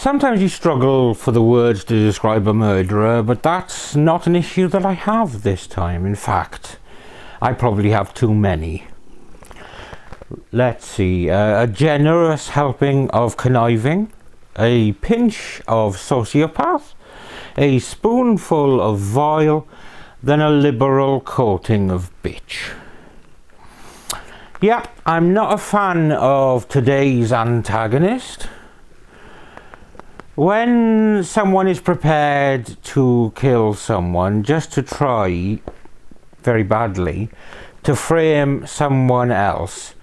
Sometimes you struggle for the words to describe a murderer, but that's not an issue that I have this time. In fact, I probably have too many. Let's see, a generous helping of conniving, a pinch of sociopath, a spoonful of vile, then a liberal coating of bitch. Yeah, I'm not a fan of today's antagonist. When someone is prepared to kill someone just to try, very badly, to frame someone else,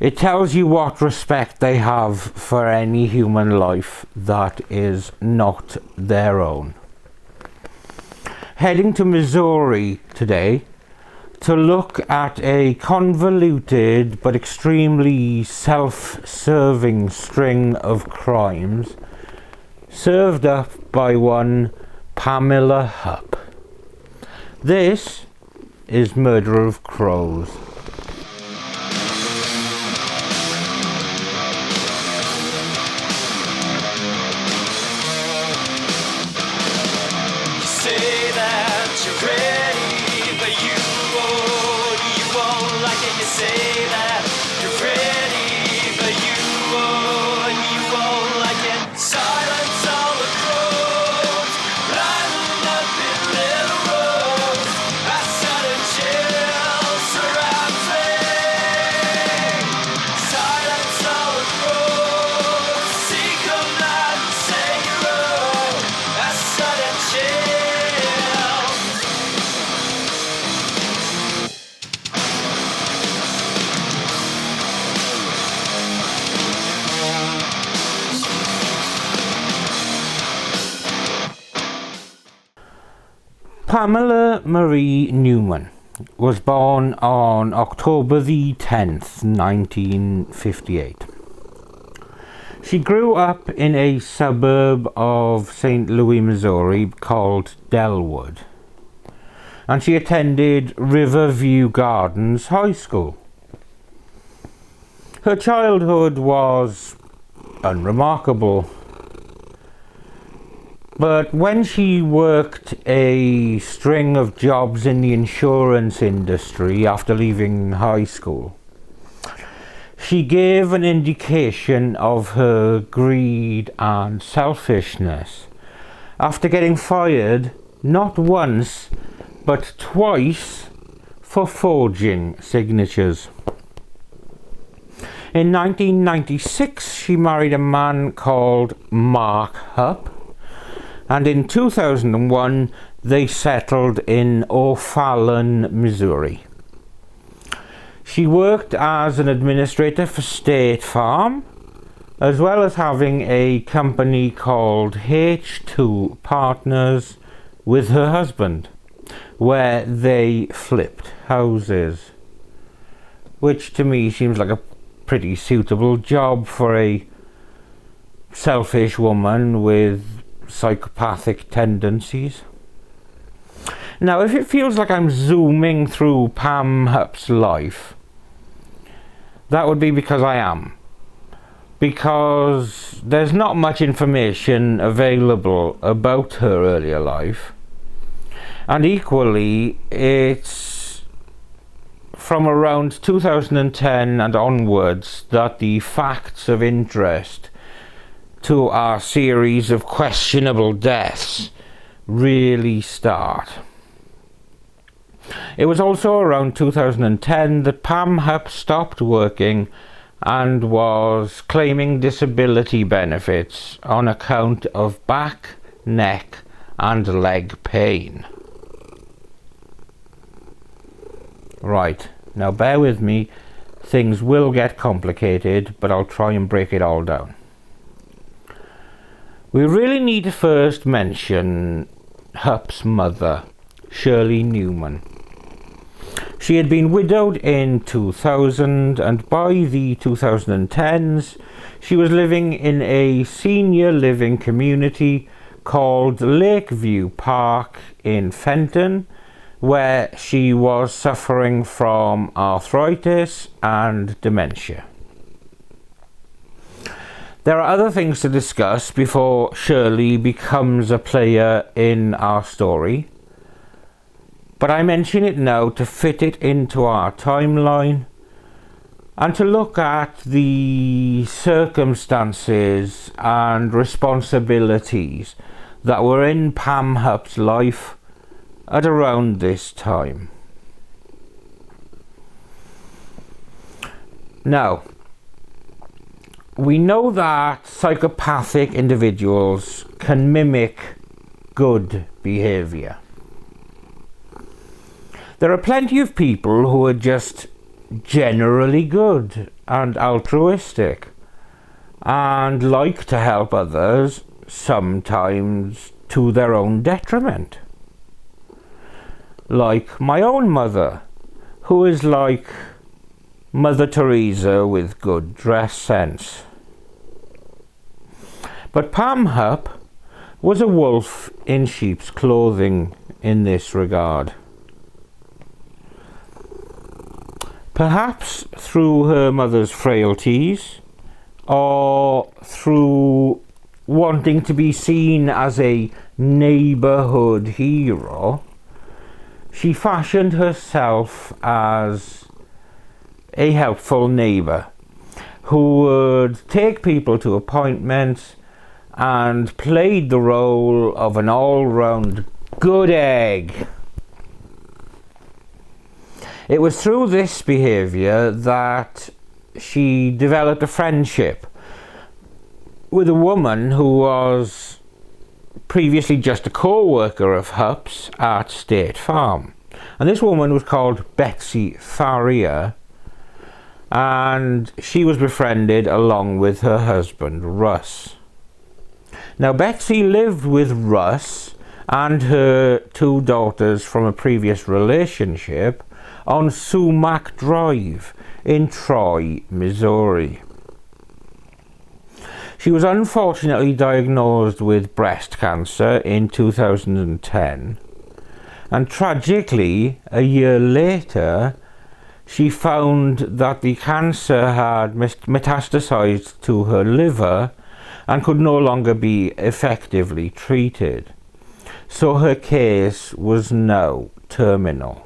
it tells you what respect they have for any human life that is not their own. Heading to Missouri today to look at a convoluted but extremely self-serving string of crimes served up by one Pamela Hupp. This is Murder of Crows. Pamela Marie Newman was born on October the 10th, 1958. She grew up in a suburb of St. Louis, Missouri called Delwood, and she attended Riverview Gardens High School. Her childhood was unremarkable, but when she worked a string of jobs in the insurance industry after leaving high school, she gave an indication of her greed and selfishness after getting fired not once but twice for forging signatures. In 1996, she married a man called Mark Hupp, and in 2001 they settled in O'Fallon, Missouri. She worked as an administrator for State Farm, as well as having a company called H2 Partners with her husband, where they flipped houses, which to me seems like a pretty suitable job for a selfish woman with psychopathic tendencies. Now, if it feels like I'm zooming through Pam Hupp's life, that would be because I am. Because there's not much information available about her earlier life, and equally it's from around 2010 and onwards that the facts of interest to our series of questionable deaths really start. It was also around 2010 that Pam Hupp stopped working and was claiming disability benefits on account of back, neck and leg pain. Right, now bear with me, things will get complicated, but I'll try and break it all down. We really need to first mention Hupp's mother, Shirley Newman. She had been widowed in 2000, and by the 2010s she was living in a senior living community called Lakeview Park in Fenton, where she was suffering from arthritis and dementia. There are other things to discuss before Shirley becomes a player in our story, but I mention it now to fit it into our timeline and to look at the circumstances and responsibilities that were in Pam Hupp's life at around this time. Now, we know that psychopathic individuals can mimic good behaviour. There are plenty of people who are just generally good and altruistic and like to help others, sometimes to their own detriment. Like my own mother, who is like Mother Teresa with good dress sense. But Pam Hupp was a wolf in sheep's clothing in this regard. Perhaps through her mother's frailties, or through wanting to be seen as a neighbourhood hero, she fashioned herself as a helpful neighbour who would take people to appointments and played the role of an all-round good egg. It was through this behaviour that she developed a friendship with a woman who was previously just a co-worker of Hupp's at State Farm. And this woman was called Betsy Farrier, and she was befriended along with her husband Russ. Now Betsy lived with Russ and her two daughters from a previous relationship on Sumac Drive in Troy, Missouri. She was unfortunately diagnosed with breast cancer in 2010, and tragically, a year later, she found that the cancer had metastasized to her liver and could no longer be effectively treated. So her case was now terminal.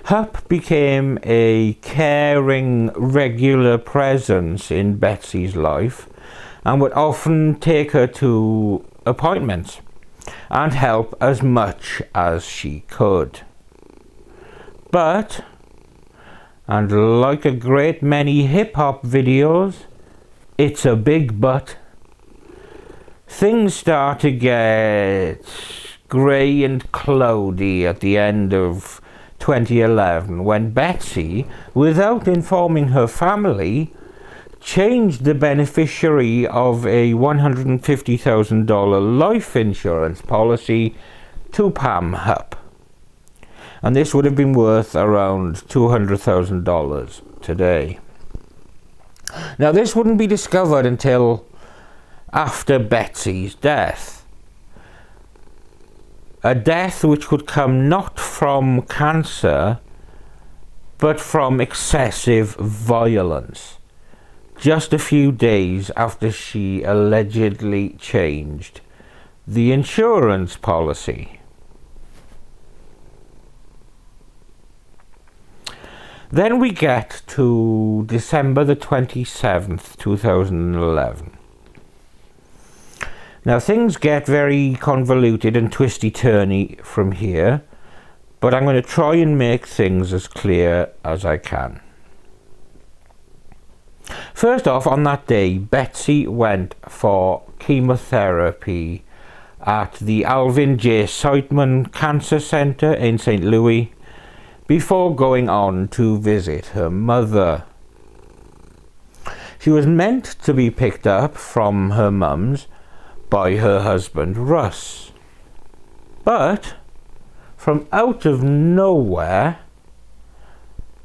Hupp became a caring, regular presence in Betsy's life and would often take her to appointments and help as much as she could. But, and like a great many hip-hop videos, it's a big but, things start to get grey and cloudy at the end of 2011 when Betsy, without informing her family, changed the beneficiary of a $150,000 life insurance policy to Pam Hupp. And this would have been worth around $200,000 today. Now this wouldn't be discovered until after Betsy's death. A death which could come not from cancer, but from excessive violence, just a few days after she allegedly changed the insurance policy. Then we get to December the 27th, 2011. Now things get very convoluted and twisty-turny from here, but I'm going to try and make things as clear as I can. First off, on that day, Betsy went for chemotherapy at the Alvin J. Siteman Cancer Center in St. Louis before going on to visit her mother. She was meant to be picked up from her mum's by her husband Russ, but from out of nowhere,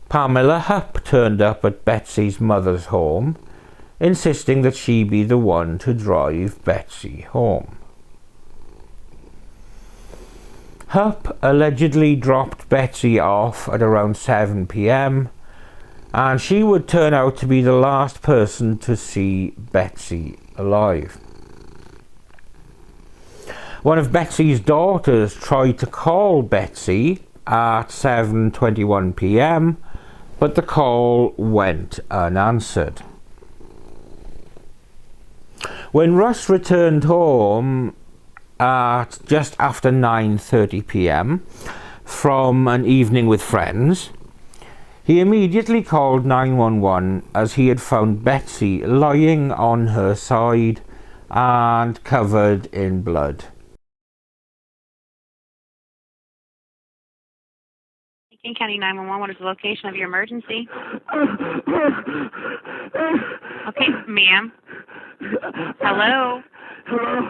Pamela Hupp turned up at Betsy's mother's home, insisting that she be the one to drive Betsy home. Hupp allegedly dropped Betsy off at around 7 p.m. and she would turn out to be the last person to see Betsy alive. One of Betsy's daughters tried to call Betsy at 7:21 p.m, but the call went unanswered. When Rhys returned home at just after 9:30 p.m. from an evening with friends, he immediately called 911 as he had found Betsy lying on her side and covered in blood. King County 911, what is the location of your emergency? Okay, ma'am. Hello? Hello?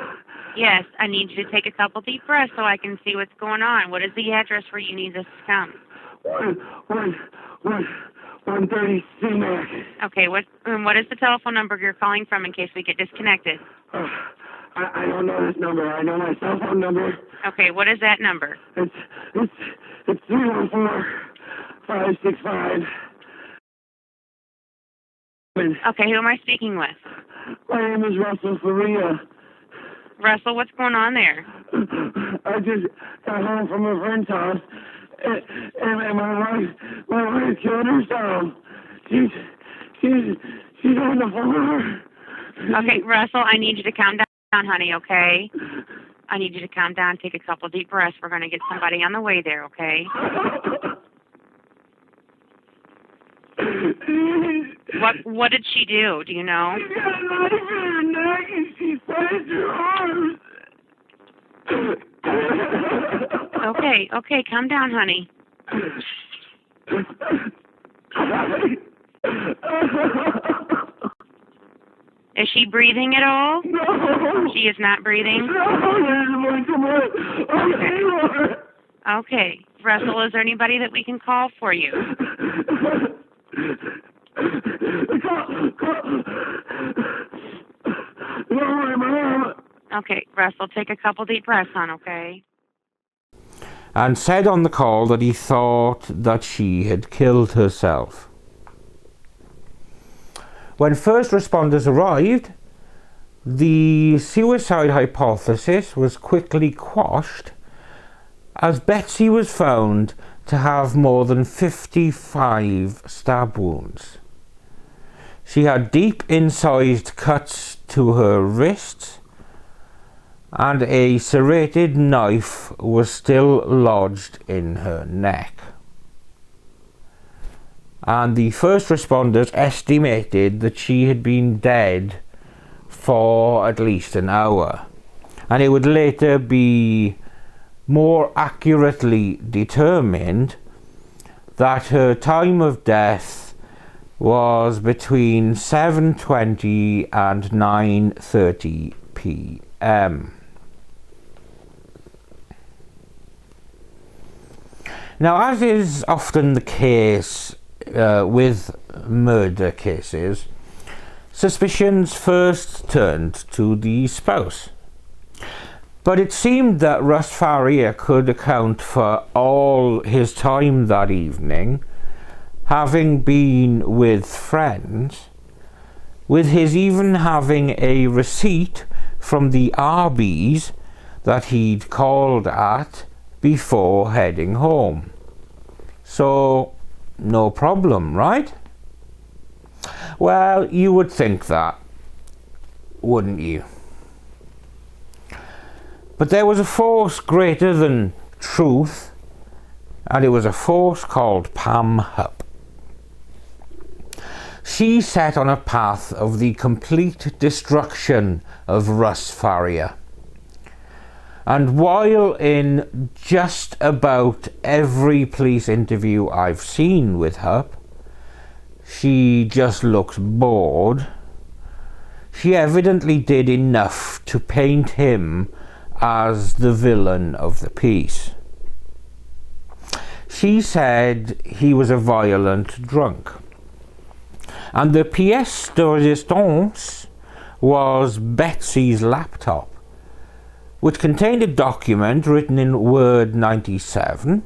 Yes, I need you to take a couple deep breaths so I can see what's going on. What is the address where you need us to come? 130 C-Mac. Okay, what is the telephone number you're calling from in case we get disconnected? I don't know this number. I know my cell phone number. Okay, what is that number? It's 314-565. Okay, who am I speaking with? My name is Russell Faria. Russell, what's going on there? I just got home from a friend's house, and my wife killed herself. She's on the floor. Okay, Russell, I need you to calm down, honey, okay? I need you to calm down, take a couple deep breaths. We're going to get somebody on the way there, okay? What did she do? Do you know? She got a knife in her neck and she sliced her arms. Okay, calm down, honey. Is she breathing at all? No. She is not breathing? Okay. Russell, is there anybody that we can call for you? Okay, Russell, take a couple deep breaths, hon, okay? And said on the call that he thought that she had killed herself. When first responders arrived, the suicide hypothesis was quickly quashed as Betsy was found to have more than 55 stab wounds. She had deep incised cuts to her wrists, and a serrated knife was still lodged in her neck. And the first responders estimated that she had been dead for at least an hour, and it would later be more accurately determined that her time of death was between 7:20 and 9:30 p.m. Now, as is often the case with murder cases, suspicions first turned to the spouse. But it seemed that Rhys Faria could account for all his time that evening, having been with friends, with his even having a receipt from the Arby's that he'd called at before heading home. So, no problem, right? Well, you would think that, wouldn't you? But there was a force greater than truth, and it was a force called Pam Hupp. She set on a path of the complete destruction of Rhys Faria. And while in just about every police interview I've seen with Hupp, she just looks bored, she evidently did enough to paint him as the villain of the piece. She said he was a violent drunk, and the pièce de résistance was Betsy's laptop, which contained a document written in Word 97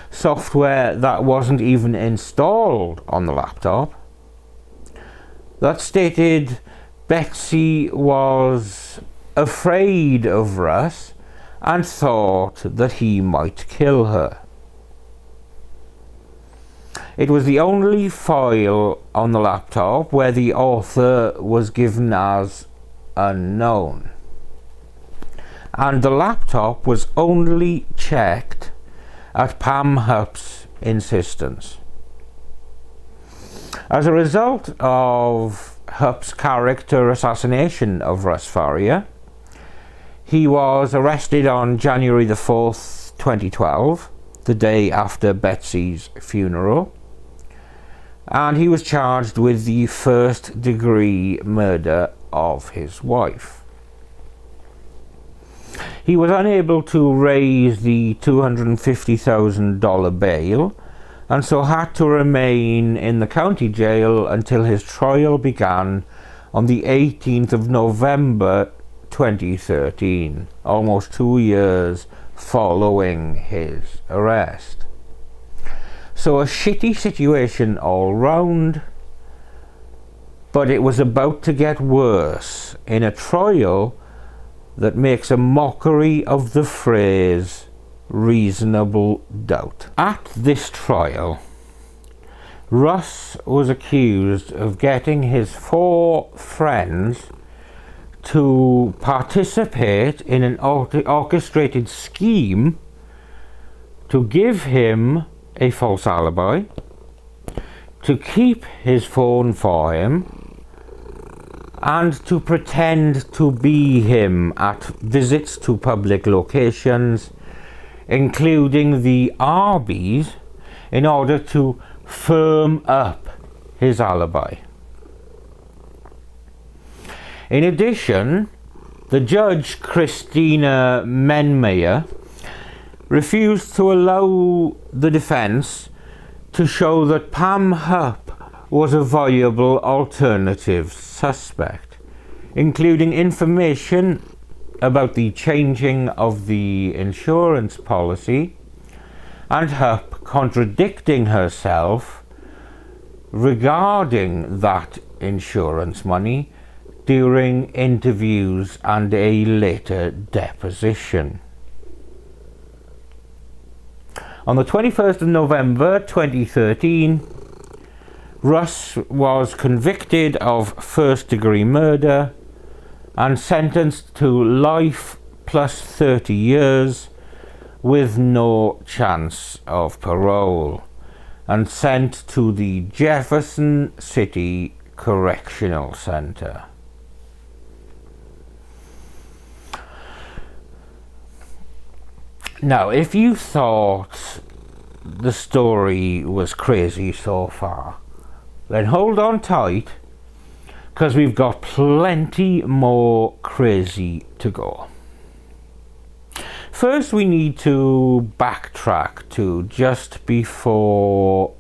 software that wasn't even installed on the laptop, that stated Betsy was afraid of Rhys and thought that he might kill her. It was the only file on the laptop where the author was given as unknown. And the laptop was only checked at Pam Hupp's insistence. As a result of Hupp's character assassination of Rhys Farrier, he was arrested on January the 4th, 2012, the day after Betsy's funeral, and he was charged with the first-degree murder of his wife. He was unable to raise the $250,000 bail, and so had to remain in the county jail until his trial began on the 18th of November 2013, almost 2 years following his arrest. So a shitty situation all round, but it was about to get worse in a trial that makes a mockery of the phrase reasonable doubt. At this trial, Rhys was accused of getting his 4 friends to participate in an orchestrated scheme to give him a false alibi, to keep his phone for him, and to pretend to be him at visits to public locations, including the Arby's, in order to firm up his alibi. In addition, the judge, Christina Menmeyer, refused to allow the defence to show that Pam Hupp was a viable alternative suspect, including information about the changing of the insurance policy and Hupp contradicting herself regarding that insurance money during interviews and a later deposition. On the 21st of November 2013, Rhys was convicted of first-degree murder and sentenced to life plus 30 years with no chance of parole, and sent to the Jefferson City Correctional Center. Now, if you thought the story was crazy so far, then hold on tight, because we've got plenty more crazy to go. First, we need to backtrack to just before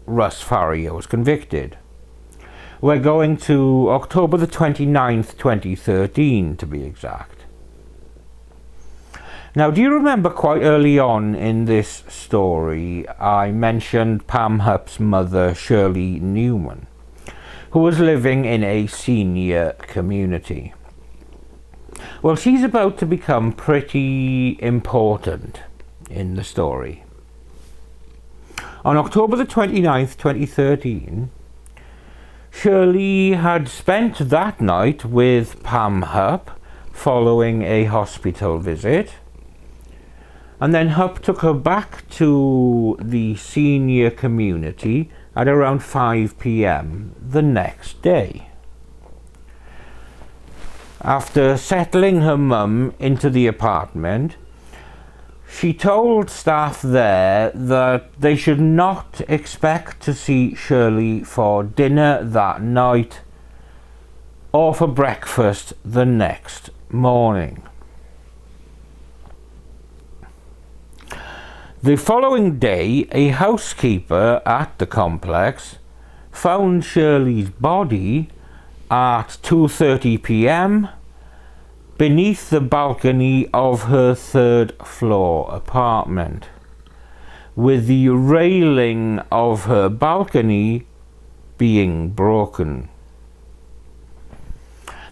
Rhys Farrier was convicted. We're going to October the 29th, 2013 to be exact. Now, do you remember quite early on in this story I mentioned Pam Hupp's mother, Shirley Newman, who was living in a senior community? Well, she's about to become pretty important in the story. On October the 29th, 2013, Shirley had spent that night with Pam Hupp following a hospital visit, and then Hupp took her back to the senior community at around 5 p.m. the next day. After settling her mum into the apartment, she told staff there that they should not expect to see Shirley for dinner that night or for breakfast the next morning. The following day, a housekeeper at the complex found Shirley's body at 2:30 p.m. beneath the balcony of her third-floor apartment, with the railing of her balcony being broken.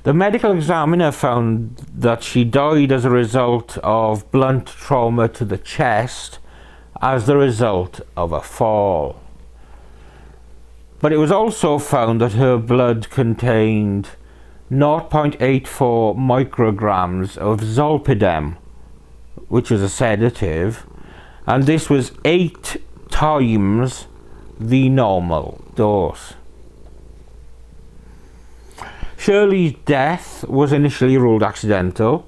The medical examiner found that she died as a result of blunt trauma to the chest as the result of a fall. But it was also found that her blood contained 0.84 micrograms of zolpidem, which was a sedative, and this was 8 times the normal dose. Shirley's death was initially ruled accidental,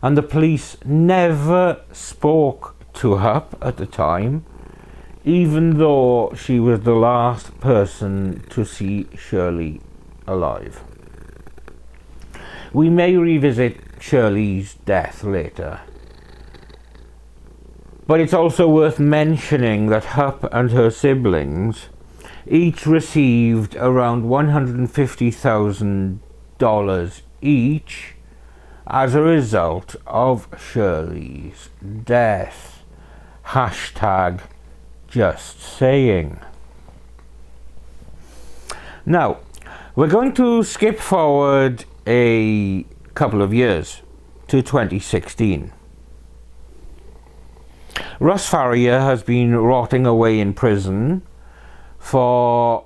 and the police never spoke to Hupp at the time, even though she was the last person to see Shirley alive. We may revisit Shirley's death later, but it's also worth mentioning that Hupp and her siblings each received around $150,000 each as a result of Shirley's death. Hashtag just saying. Now, we're going to skip forward a couple of years to 2016. Russ Farrier has been rotting away in prison for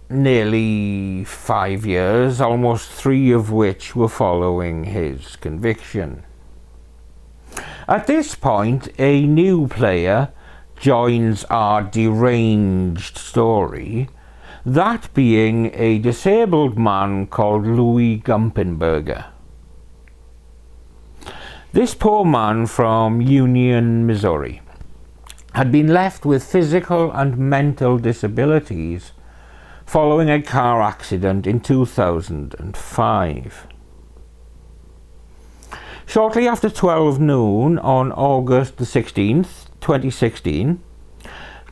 nearly 5 years, almost 3 of which were following his conviction. At this point, a new player joins our deranged story, that being a disabled man called Louis Gumpenberger. This poor man from Union, Missouri, had been left with physical and mental disabilities following a car accident in 2005. Shortly after 12 noon on August the 16th, 2016,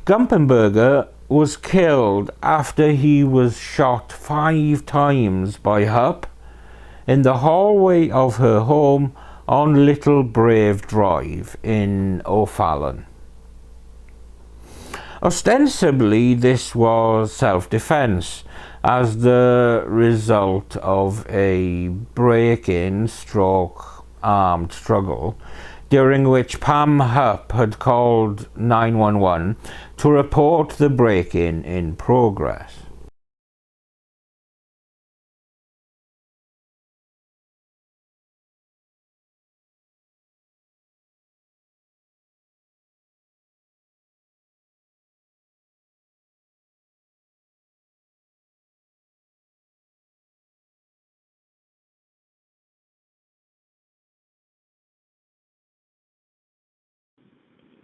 Gumpenberger was killed after he was shot 5 times by Hupp in the hallway of her home on Little Brave Drive in O'Fallon. Ostensibly, this was self-defense as the result of a break-in stroke armed struggle, during which Pam Hupp had called 911 to report the break-in in progress.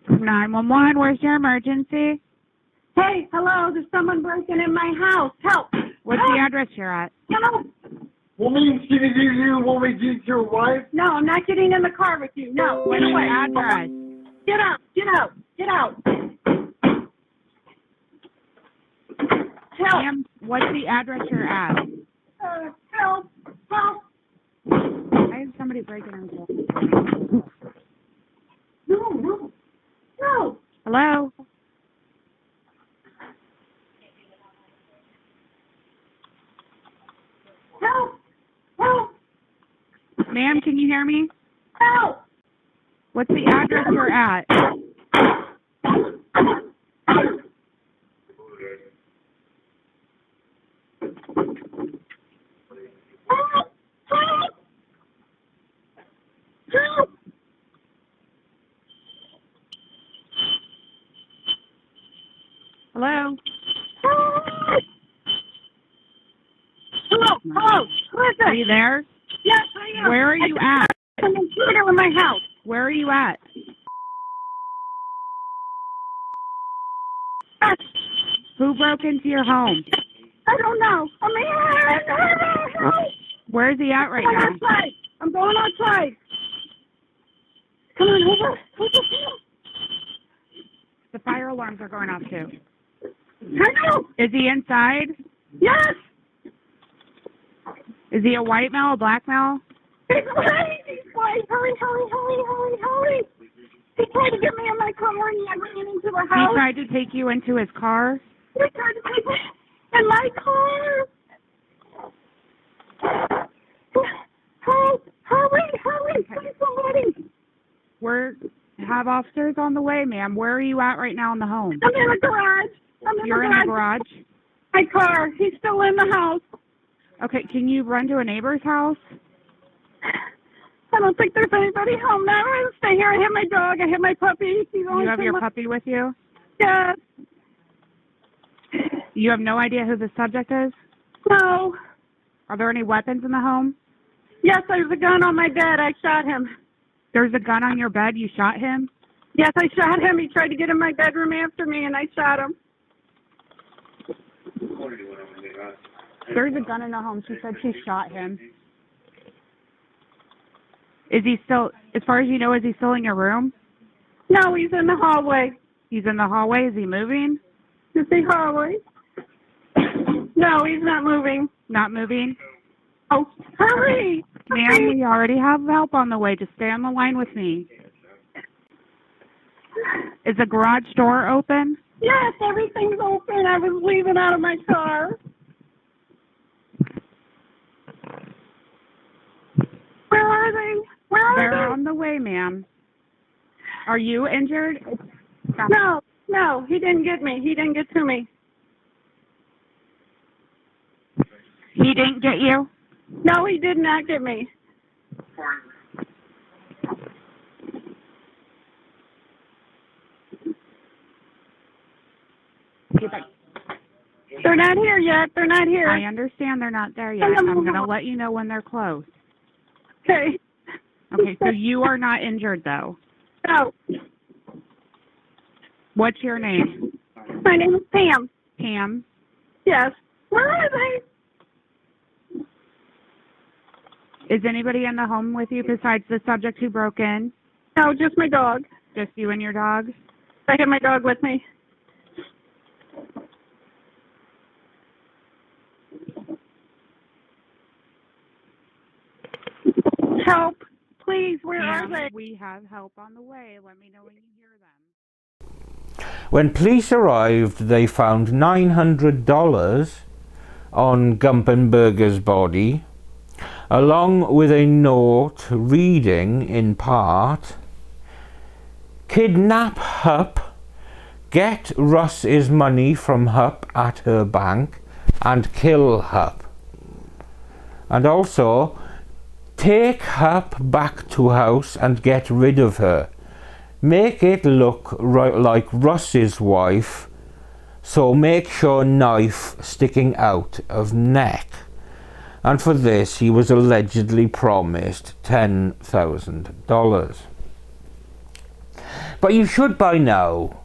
Nine one one. Where's your emergency? Hey, hello, there's someone breaking in my house. Help! What's Help! the address you're at? Help! Want me to give you? Want me to give your wife? No, I'm not getting in the car with you. No, What's get the away. address? Get out, get out, get out. Help! Ma'am, what's the address you're at? Help! Help! I have somebody breaking into it. No, no, no! Hello? Help! Help! Ma'am, can you hear me? Help! What's the address you're at? Help! Help! Help! Hello? Hello! Hello! Who is Are it? you there? Yes, I am. Where are you at? I'm in theater in my house. Where are you at? Who broke into your home? I don't know. I'm here. Where's he at right Going now? outside. I'm going outside. Come on, over. The fire alarms are going off too. Hello. Is he inside? Yes. Is he a white male, a black male? He's white. He's white. Hurry, hurry, hurry, hurry, hurry. He tried to get me in my car and I ran into the He house. tried to take you into his car? He tried to take me in my car. Help! Hurry! Please, somebody! Have officers on the way, ma'am. Where are you at right now in the home? I'm in the garage. You're in the garage? My car. He's still in the house. Okay, can you run to a neighbor's house? I don't think there's anybody home now. I'm going to stay here. I have my dog. I have my puppy. You have your puppy with you? Yes. You have no idea who the subject is? No. Are there any weapons in the home? Yes, there's a gun on my bed. I shot him. There's a gun on your bed? You shot him? Yes, I shot him. He tried to get in my bedroom after me, and I shot him. There's a gun in the home. She said she shot him. Is he still, as far as you know, is he still in your room? No, he's in the hallway. He's in the hallway? Is he moving? Is the hallway? No, he's not moving. Not moving? Oh, hurry! Ma'am, we already have help on the way. Just stay on the line with me. Is the garage door open? Yes, everything's open. I was leaving out of my car. Where are they? They're on the way, ma'am. Are you injured? No, he didn't get me. He didn't get to me. He didn't get you? No, he did not get me. They're not here yet. They're not here. I understand they're not there yet. I'm going to let you know when they're close. Okay. Okay, so you are not injured, though. No. What's your name? My name is Pam. Pam? Yes. Where are they? Is anybody in the home with you besides the subject who broke in? No, just my dog. Just you and your dog? I have my dog with me. Help. Please, where are they? We have help on the way. Let me know when you hear them. When police arrived, they found $900 on Gumpenberger's body, along with a note reading, in part, "Kidnap Hupp, get Rhys's money from Hupp at her bank, and kill Hupp. And also, take Hupp back to house and get rid of her. Make it look like Rhys's wife, so make sure knife sticking out of neck." And for this, he was allegedly promised $10,000. But you should by now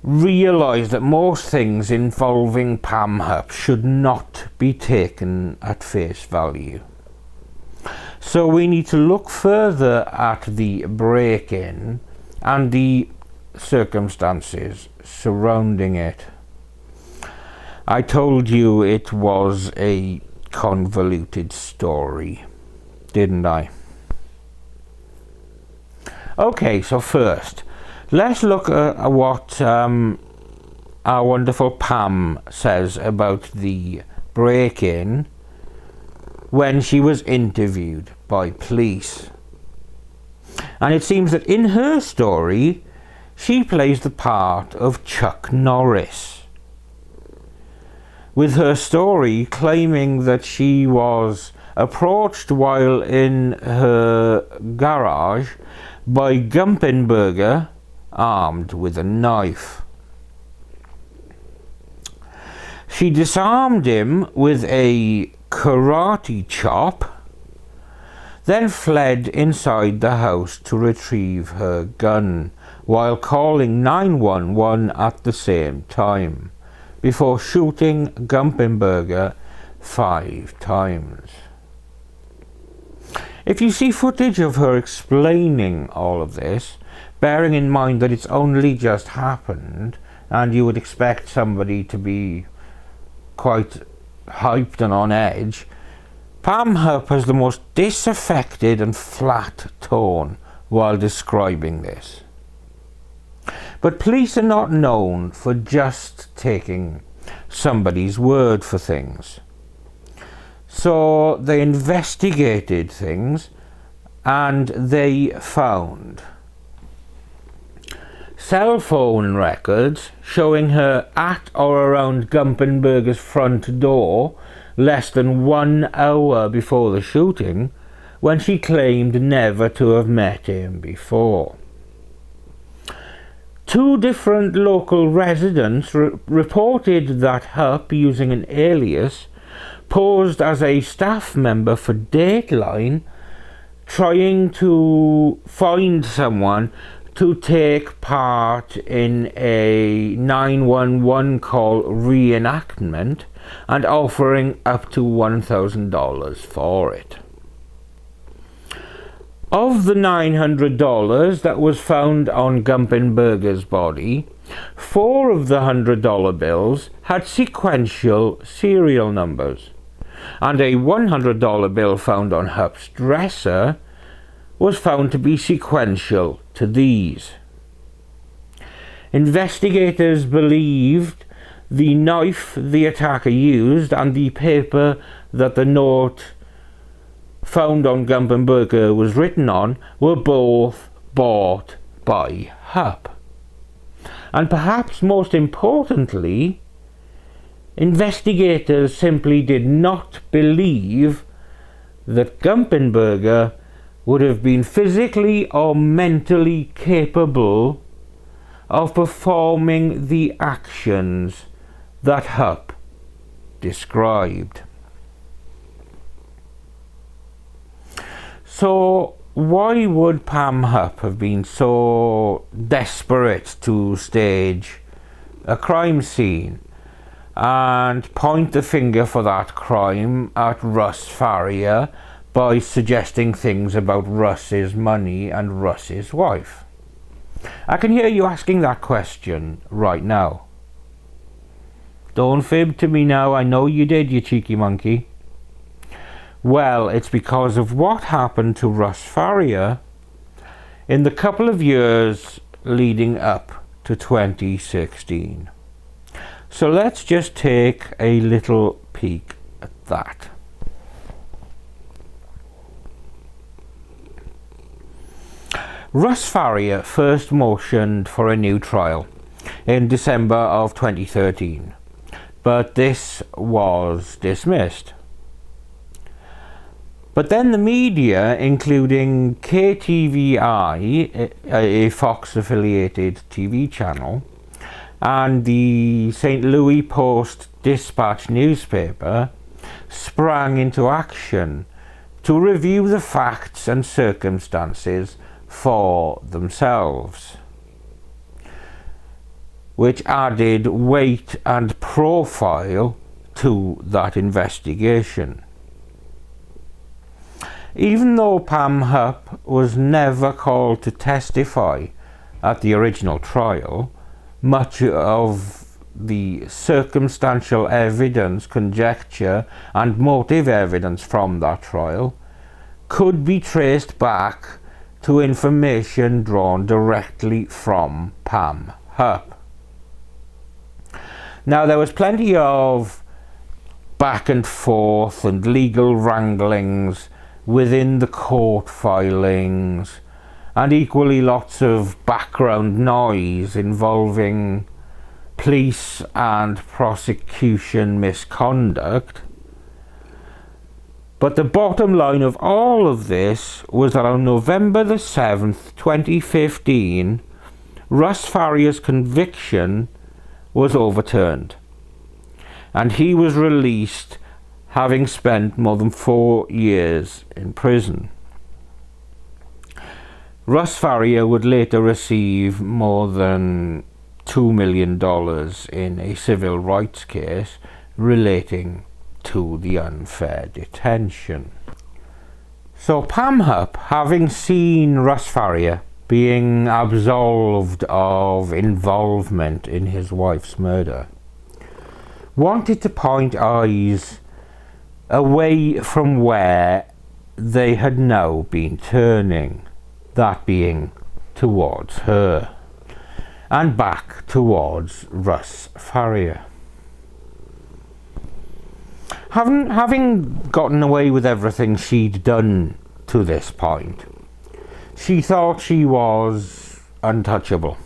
realise that most things involving Pam Hupp should not be taken at face value. So we need to look further at the break-in and the circumstances surrounding it. I told you it was a convoluted story, didn't I? Okay, so first, let's look at what our wonderful Pam says about the break-in when she was interviewed by police. And it seems that in her story, she plays the part of Chuck Norris, with her story claiming that she was approached while in her garage by Gumpenberger, armed with a knife. She disarmed him with a karate chop, then fled inside the house to retrieve her gun, while calling 911 at the same time, before shooting Gumpenberger 5 times. If you see footage of her explaining all of this, bearing in mind that it's only just happened, and you would expect somebody to be quite hyped and on edge, Pam Hupp has the most disaffected and flat tone while describing this. But police are not known for just taking somebody's word for things. So they investigated things and they found cell phone records showing her at or around Gumpenberger's front door less than 1 hour before the shooting, when she claimed never to have met him before. 2 different local residents reported that Hupp, using an alias, posed as a staff member for Dateline, trying to find someone to take part in a 911 call reenactment and offering up to $1,000 for it. Of the $900 that was found on Gumpenberger's body, 4 of the $100 bills had sequential serial numbers, and a $100 bill found on Hupp's dresser was found to be sequential to these. Investigators believed the knife the attacker used and the paper that the note found on Gumpenberger was written on were both bought by Hupp. And perhaps most importantly, investigators simply did not believe that Gumpenberger would have been physically or mentally capable of performing the actions that Hupp described. So why would Pam Hupp have been so desperate to stage a crime scene and point the finger for that crime at Russ Farrier by suggesting things about Russ's money and Russ's wife? I can hear you asking that question right now. Don't fib to me now, I know you did, you cheeky monkey. Well, it's because of what happened to Russ Farrier in the couple of years leading up to 2016. So let's just take a little peek at that. Russ Farrier first motioned for a new trial in December of 2013, but this was dismissed. But then the media, including KTVI, a Fox-affiliated TV channel, and the St. Louis Post-Dispatch newspaper, sprang into action to review the facts and circumstances for themselves, which added weight and profile to that investigation. Even though Pam Hupp was never called to testify at the original trial, much of the circumstantial evidence, conjecture, and motive evidence from that trial could be traced back to information drawn directly from Pam Hupp. Now, there was plenty of back and forth and legal wranglings within the court filings, and equally lots of background noise involving police and prosecution misconduct. But the bottom line of all of this was that on November the 7th, 2015, Russ Farrier's conviction was overturned, and he was released, having spent more than 4 years in prison. Russ Farrier would later receive more than $2 million in a civil rights case relating to the unfair detention. So Pam Hupp, having seen Russ Farrier being absolved of involvement in his wife's murder, wanted to point eyes away from where they had now been turning. that being towards her, and back towards Rhys Farrier. Having gotten away with everything she'd done to this point, she thought she was untouchable,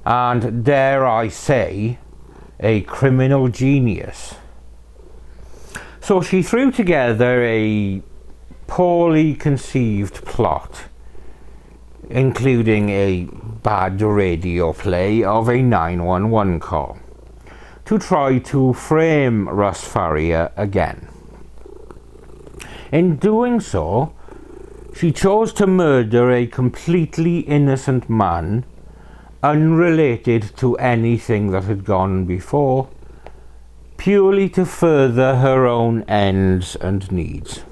and dare I say, a criminal genius. So she threw together a poorly conceived plot, including a bad radio play of a 911 call, to try to frame Rhys Farrier again. In doing so, she chose to murder a completely innocent man, unrelated to anything that had gone before, purely to further her own ends and needs.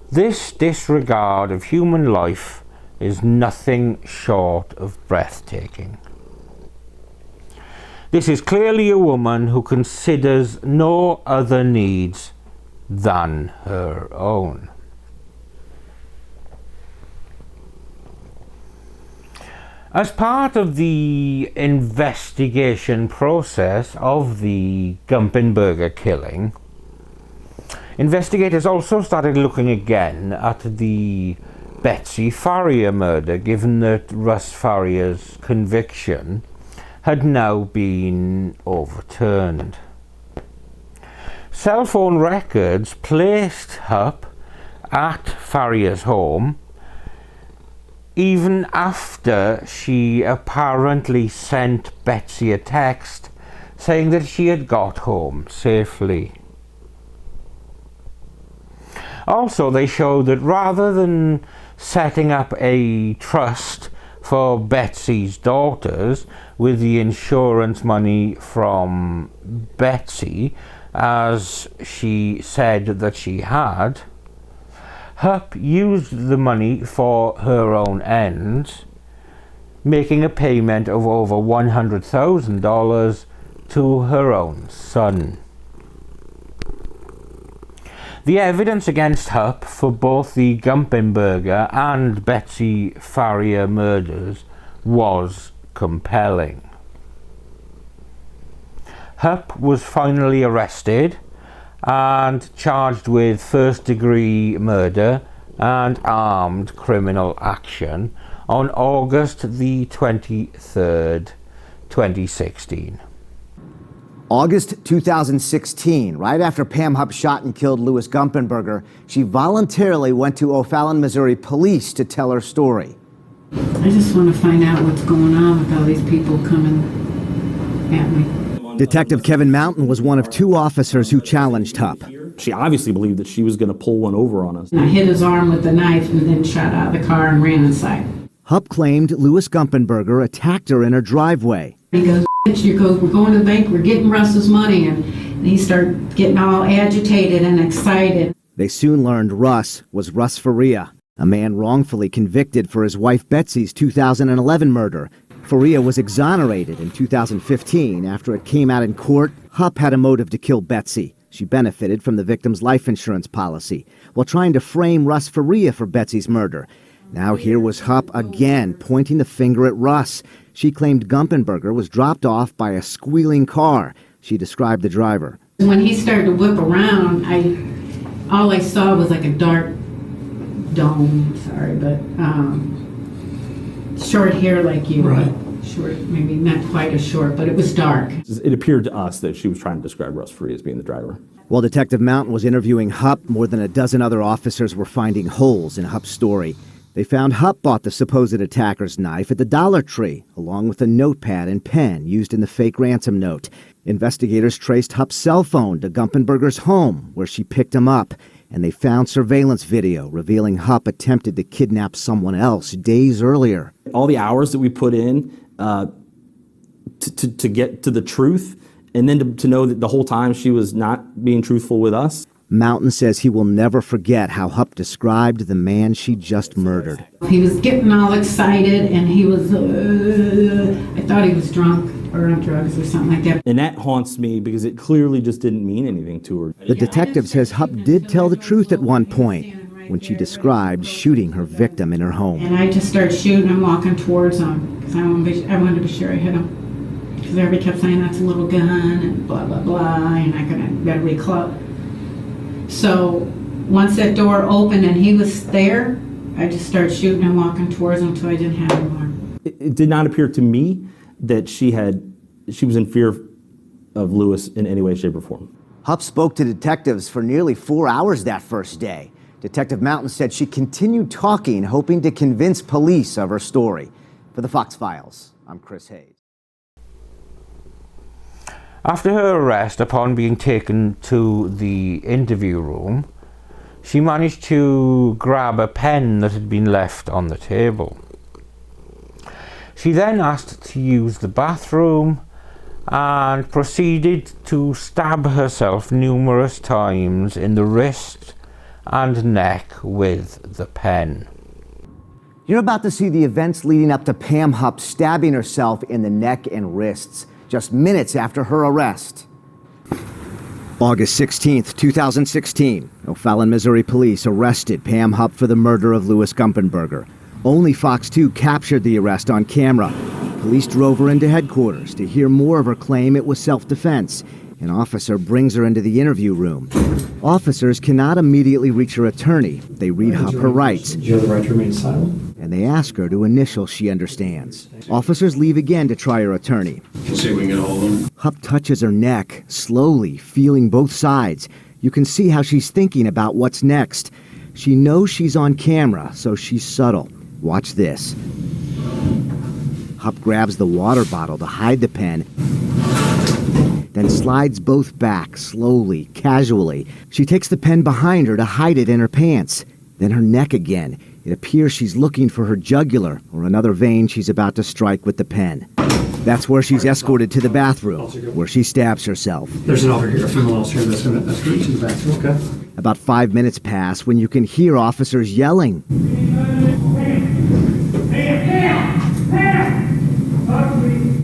This disregard of human life is nothing short of breathtaking. This is clearly a woman who considers no other needs than her own. As part of the investigation process of the Gumpenberger killing, investigators also started looking again at the Betsy Farrier murder, given that Rhys Farrier's conviction had now been overturned. Cell phone records placed Hupp at Farrier's home even after she apparently sent Betsy a text saying that she had got home safely. Also, they showed that rather than setting up a trust for Betsy's daughters with the insurance money from Betsy, as she said that she had, Hupp used the money for her own ends, making a payment of over $100,000 to her own son. The evidence against Hupp for both the Gumpenberger and Betsy Farrier murders was compelling. Hupp was finally arrested and charged with first-degree murder and armed criminal action on August the 23rd, 2016. August 2016, right after Pam Hupp shot and killed Louis Gumpenberger, she voluntarily went to O'Fallon, Missouri police to tell her story. I just want to find out what's going on with all these people coming at me. Detective Kevin Mountain was one of two officers who challenged Hupp. She obviously believed that she was going to pull one over on us. I hit his arm with the knife and then shot out of the car and ran inside. Hupp claimed Louis Gumpenberger attacked her in her driveway. He goes, "Bitch," we're going to the bank, we're getting Russ's money. And he started getting all agitated and excited. They soon learned Rhys was Rhys Farrier, a man wrongfully convicted for his wife Betsy's 2011 murder. Farrier was exonerated in 2015 after it came out in court Hupp had a motive to kill Betsy. She benefited from the victim's life insurance policy while trying to frame Rhys Farrier for Betsy's murder. Now here was Hupp again pointing the finger at Rhys. She claimed Gumpenberger was dropped off by a squealing car. She described the driver. When he started to whip around, all I saw was like a dark dome, short hair like you. Right. Short, maybe not quite as short, but it was dark. It appeared to us that she was trying to describe Rhys Farrier as being the driver. While Detective Mountain was interviewing Hupp, more than a dozen other officers were finding holes in Hupp's story. They found Hupp bought the supposed attacker's knife at the Dollar Tree, along with a notepad and pen used in the fake ransom note. Investigators traced Hupp's cell phone to Gumpenberger's home, where she picked him up, and they found surveillance video revealing Hupp attempted to kidnap someone else days earlier. All the hours that we put in to get to the truth, and then to know that the whole time she was not being truthful with us. Mountain says he will never forget how Hupp described the man she just murdered. He was getting all excited, and he was, I thought he was drunk or on drugs or something like that. And that haunts me because it clearly just didn't mean anything to her. The detective says Hupp did tell the truth at one point. when she described shooting her victim in her home. And I just started shooting and walking towards him because I wanted to be sure I hit him. Because everybody kept saying that's a little gun and blah, blah, blah, and I gotta reclose. So once that door opened and he was there, I just started shooting and walking towards him until I didn't have him more. It did not appear to me that she was in fear of Lewis in any way, shape, or form. Hupp spoke to detectives for nearly 4 hours that first day. Detective Mountain said she continued talking, hoping to convince police of her story. For the Fox Files, I'm Chris Hayes. After her arrest, upon being taken to the interview room, she managed to grab a pen that had been left on the table. She then asked to use the bathroom and proceeded to stab herself numerous times in the wrist and neck with the pen. You're about to see the events leading up to Pam Hupp stabbing herself in the neck and wrists just minutes after her arrest. August 16th, 2016, O'Fallon, Missouri police arrested Pam Hupp for the murder of Louis Gumpenberger. Only Fox 2 captured the arrest on camera. Police drove her into headquarters to hear more of her claim it was self-defense. An officer brings her into the interview room. Officers cannot immediately reach her attorney. They read Hupp her rights. Do you have the right to remain silent? And they ask her to initial she understands. Officers leave again to try her attorney. Let's see if we can get a hold of them. Hupp touches her neck, slowly, feeling both sides. You can see how she's thinking about what's next. She knows she's on camera, so she's subtle. Watch this. Hupp grabs the water bottle to hide the pen, then slides both back, slowly, casually. She takes the pen behind her to hide it in her pants. Then her neck again. It appears she's looking for her jugular, or another vein she's about to strike with the pen. That's where she's escorted to the bathroom, where she stabs herself. There's an officer here, a female officer that's going to escort you to the bathroom, okay? About 5 minutes pass when you can hear officers yelling.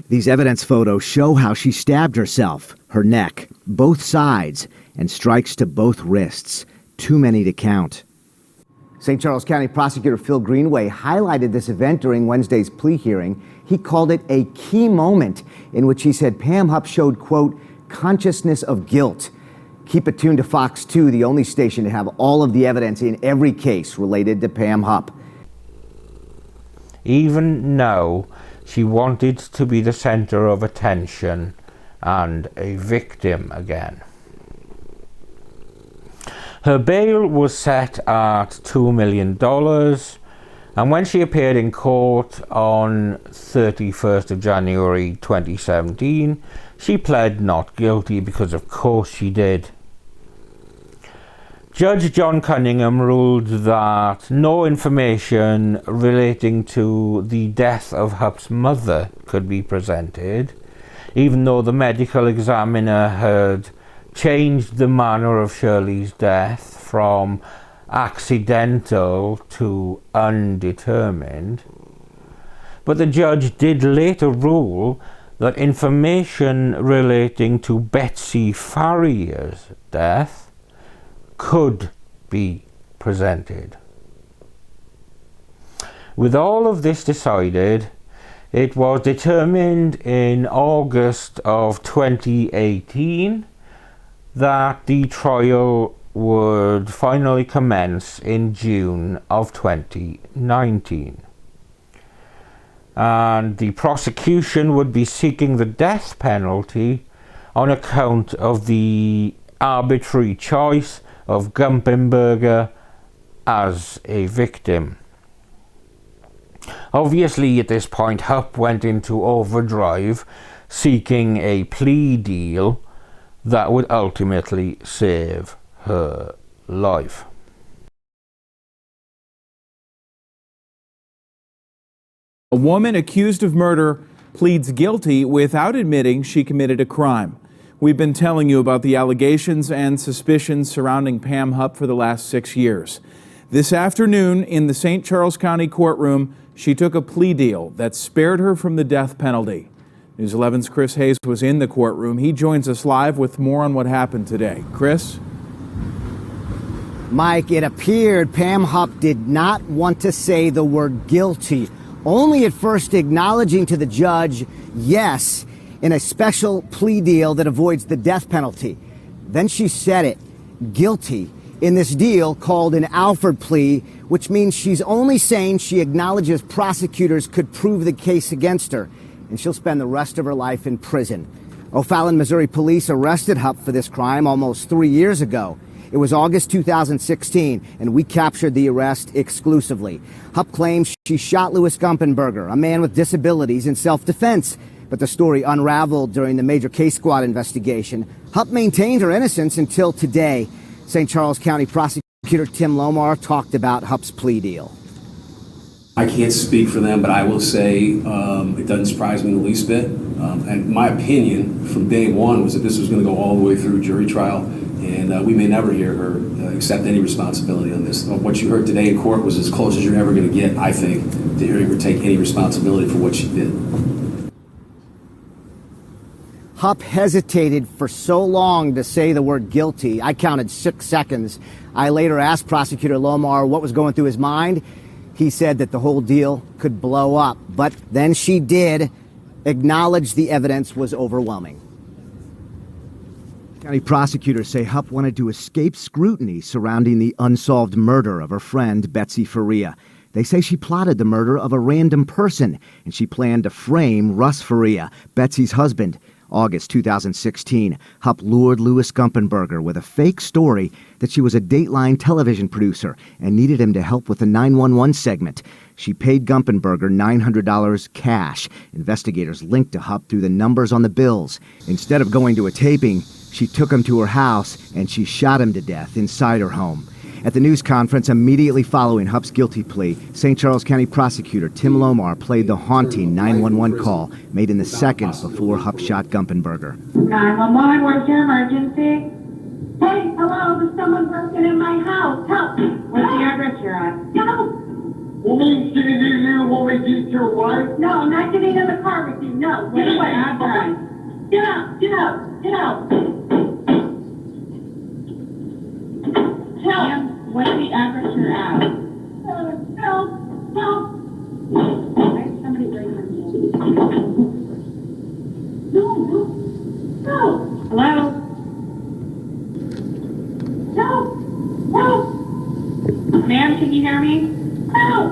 These evidence photos show how she stabbed herself, her neck, both sides, and strikes to both wrists. Too many to count. St. Charles County Prosecutor Phil Greenway highlighted this event during Wednesday's plea hearing. He called it a key moment in which he said Pam Hupp showed, quote, consciousness of guilt. Keep it tuned to Fox 2, the only station to have all of the evidence in every case related to Pam Hupp. Even now, she wanted to be the center of attention and a victim again. Her bail was set at $2 million, and when she appeared in court on 31st of January 2017, she pled not guilty because of course she did. Judge John Cunningham ruled that no information relating to the death of Hupp's mother could be presented, even though the medical examiner had changed the manner of Shirley's death from accidental to undetermined. But the judge did later rule that information relating to Betsy Farrier's death could be presented. With all of this decided, it was determined in August of 2018 that the trial would finally commence in June of 2019. And the prosecution would be seeking the death penalty on account of the arbitrary choice of Gumpenberger as a victim. Obviously, at this point, Hupp went into overdrive, seeking a plea deal that would ultimately save her life. A woman accused of murder pleads guilty without admitting she committed a crime. We've been telling you about the allegations and suspicions surrounding Pam Hupp for the last 6 years. This afternoon, in the St. Charles County courtroom, she took a plea deal that spared her from the death penalty. News 11's Chris Hayes was in the courtroom. He joins us live with more on what happened today. Chris? Mike, it appeared Pam Hupp did not want to say the word guilty, only at first acknowledging to the judge, yes, in a special plea deal that avoids the death penalty. Then she said it, guilty, in this deal called an Alford plea, which means she's only saying she acknowledges prosecutors could prove the case against her, and she'll spend the rest of her life in prison. O'Fallon, Missouri police arrested Hupp for this crime almost 3 years ago. It was August 2016, and we captured the arrest exclusively. Hupp claims she shot Louis Gumpenberger, a man with disabilities, in self-defense. But the story unraveled during the major case squad investigation. Hupp maintained her innocence until today. St. Charles County Prosecutor Tim Lomar talked about Hupp's plea deal. I can't speak for them, but I will say it doesn't surprise me in the least bit. And my opinion from day one was that this was going to go all the way through jury trial, and we may never hear her accept any responsibility on this. What you heard today in court was as close as you're ever going to get, I think, to hearing her take any responsibility for what she did. Hupp hesitated for so long to say the word guilty. I counted 6 seconds. I later asked Prosecutor Lomar what was going through his mind. He said that the whole deal could blow up, but then she did acknowledge the evidence was overwhelming. County prosecutors say Hupp wanted to escape scrutiny surrounding the unsolved murder of her friend Betsy Faria. They say she plotted the murder of a random person, and she planned to frame Rhys Faria, Betsy's husband. August 2016, Hupp lured Louis Gumpenberger with a fake story that she was a Dateline television producer and needed him to help with a 911 segment. She paid Gumpenberger $900 cash. Investigators linked to Hupp through the numbers on the bills. Instead of going to a taping, she took him to her house and she shot him to death inside her home. At the news conference immediately following Hupp's guilty plea, St. Charles County Prosecutor Tim Lomar played the haunting 911 call made in the seconds before Hupp shot Gumpenberger. 911, where's your emergency? Hey, hello, there's someone broken in my house. Help! What's the address you're at? Help! You mean she didn't hear you when we beat your wife? No, I'm not getting in the car with you. No, get away. Get out, get out, get out. Help! What's the address you're at? Help! Help! Why is somebody breaking in? No! Hello? Help! Help! Ma'am, can you hear me? Help!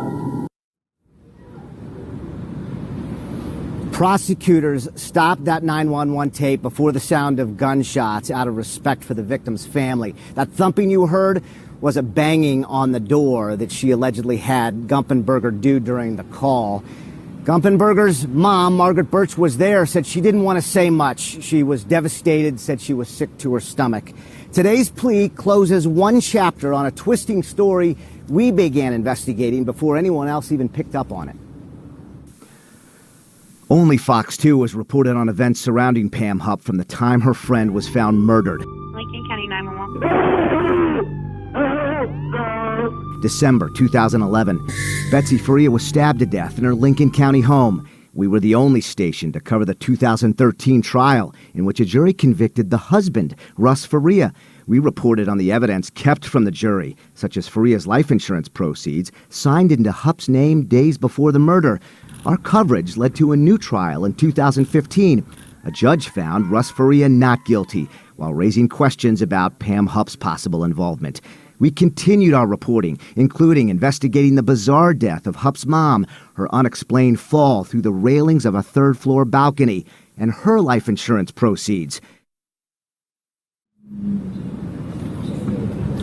Prosecutors stopped that 911 tape before the sound of gunshots out of respect for the victim's family. That thumping you heard was a banging on the door that she allegedly had Gumpenberger do during the call. Gumpenberger's mom, Margaret Birch, was there, said she didn't want to say much. She was devastated, said she was sick to her stomach. Today's plea closes one chapter on a twisting story we began investigating before anyone else even picked up on it. Only Fox 2 was reported on events surrounding Pam Hupp from the time her friend was found murdered. Lincoln County 911. December 2011. Betsy Faria was stabbed to death in her Lincoln County home. We were the only station to cover the 2013 trial in which a jury convicted the husband, Rhys Faria. We reported on the evidence kept from the jury, such as Faria's life insurance proceeds, signed into Hupp's name days before the murder. Our coverage led to a new trial in 2015. A judge found Rhys Faria not guilty, while raising questions about Pam Hupp's possible involvement. We continued our reporting, including investigating the bizarre death of Hupp's mom, her unexplained fall through the railings of a third-floor balcony, and her life insurance proceeds.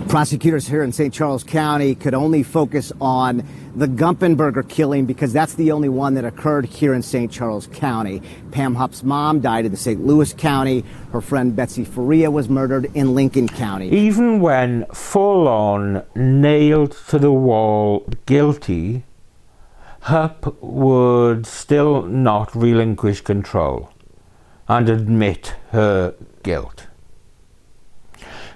Prosecutors here in St. Charles County could only focus on the Gumpenberger killing because that's the only one that occurred here in St. Charles County. Pam Hupp's mom died in the St. Louis County. Her friend Betsy Faria was murdered in Lincoln County. Even when full-on nailed to the wall guilty, Hupp would still not relinquish control and admit her guilt.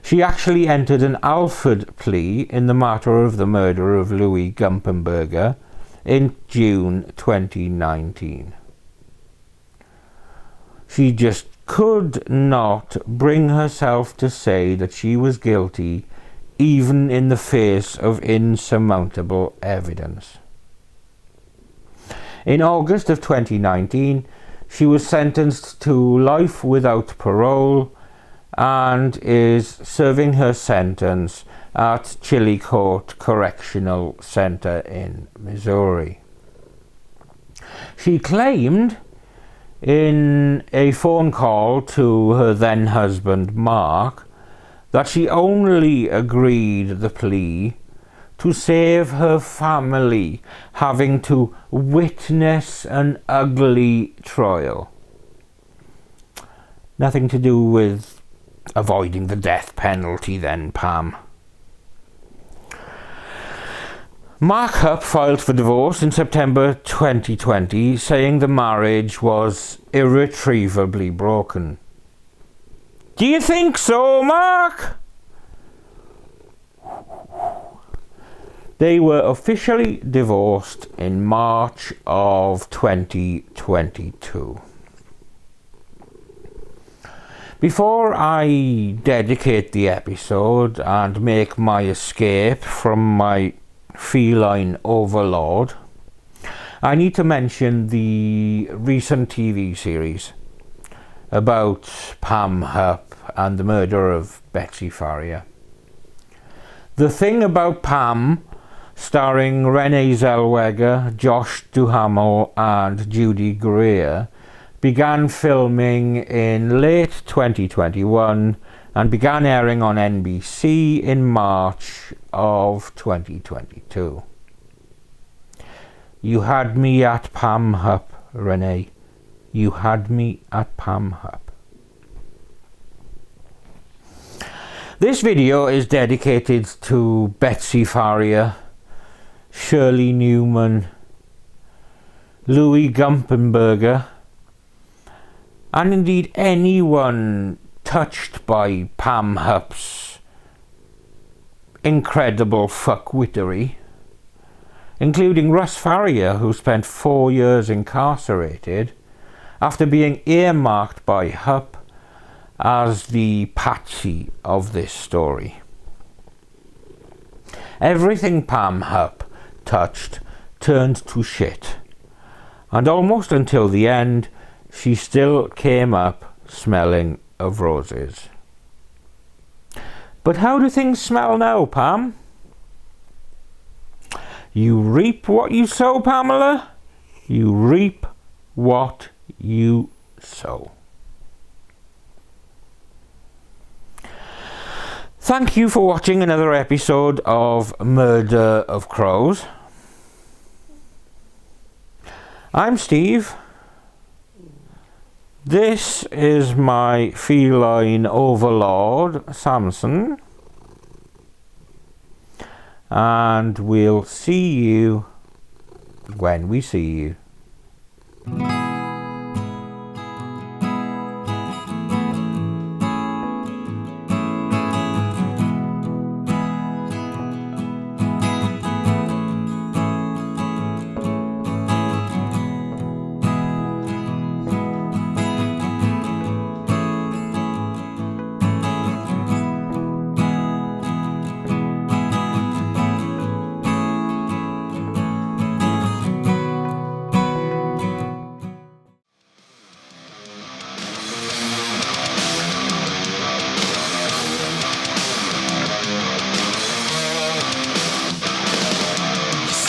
She actually entered an Alford plea in the matter of the murder of Louis Gumpenberger in June 2019. She just could not bring herself to say that she was guilty, even in the face of insurmountable evidence. In August of 2019, she was sentenced to life without parole and is serving her sentence at Chillicothe Correctional Center in Missouri. She claimed in a phone call to her then husband Mark that she only agreed the plea to save her family having to witness an ugly trial. Nothing to do with avoiding the death penalty then, Pam. Mark Hupp filed for divorce in September 2020, saying the marriage was irretrievably broken. Do you think so, Mark? They were officially divorced in March of 2022. Before I dedicate the episode and make my escape from my feline overlord, I need to mention the recent TV series about Pam Hupp and the murder of Betsy Faria. The Thing About Pam, starring Renee Zellweger, Josh Duhamel and Judy Greer, began filming in late 2021 and began airing on NBC in March of 2022. You had me at Pam Hupp, Renee. You had me at Pam Hupp. This video is dedicated to Betsy Faria, Shirley Newman, Louis Gumpenberger, and indeed anyone touched by Pam Hupp's incredible fuckwittery, including Rhys Faria, who spent 4 years incarcerated after being earmarked by Hupp as the patsy of this story. Everything Pam Hupp touched turned to shit, and almost until the end she still came up smelling of roses. But how do things smell now, Pam? You reap what you sow, Pamela. You reap what you sow. Thank you for watching another episode of Murder of Crows. I'm Steve. This is my feline overlord, Samson. And we'll see you when we see you.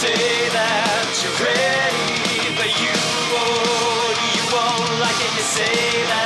Say that you're ready, but you won't like it. You say that